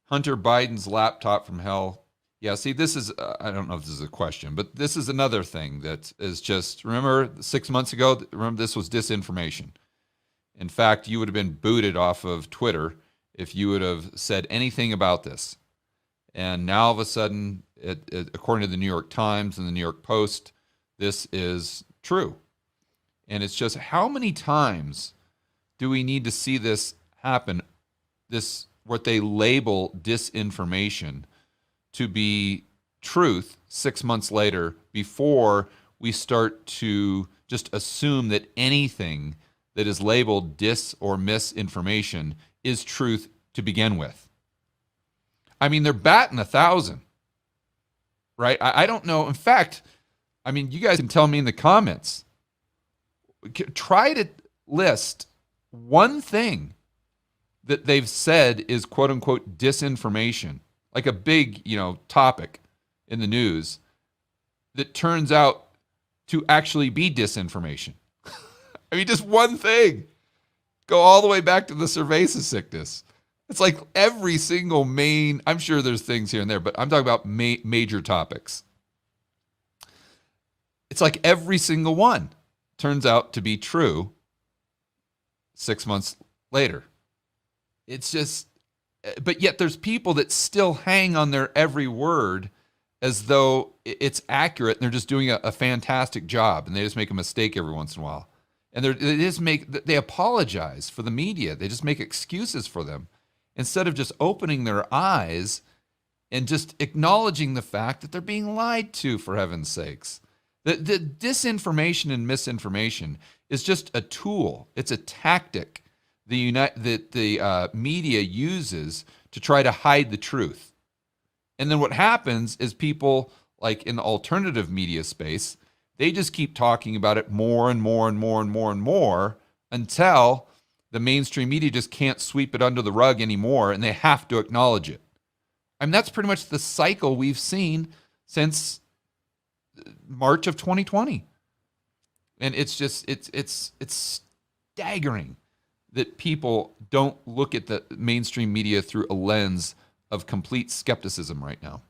Hunter Biden's laptop from hell. Yeah, see, this is, I don't know if this is a question, but this is another thing that is just, remember 6 months ago, remember this was disinformation. In fact, you would have been booted off of Twitter if you would have said anything about this. And now all of a sudden, according to the New York Times and the New York Post, this is true. And it's just how many times do we need to see this happen? This, what they label disinformation, to be truth 6 months later before we start to just assume that anything that is labeled dis or misinformation is truth to begin with. I mean, they're batting 1,000, right? I don't know. In fact, I mean, you guys can tell me in the comments. Try to list one thing that they've said is quote unquote disinformation, like a big, topic in the news that turns out to actually be disinformation. I mean, just one thing. Go all the way back to the cerveza sickness. It's like every single main, I'm sure there's things here and there, but I'm talking about major topics. It's like every single one turns out to be true 6 months later. It's just, but yet there's people that still hang on their every word as though it's accurate and they're just doing a fantastic job and they just make a mistake every once in a while. And they apologize for the media. They just make excuses for them instead of just opening their eyes and just acknowledging the fact that they're being lied to, for heaven's sakes. The disinformation and misinformation is just a tool. It's a tactic the media uses to try to hide the truth. And then what happens is people, like in the alternative media space, they just keep talking about it more and more and more and more and more until the mainstream media just can't sweep it under the rug anymore and they have to acknowledge it. I mean, that's pretty much the cycle we've seen since March of 2020. And it's just, it's staggering that people don't look at the mainstream media through a lens of complete skepticism right now.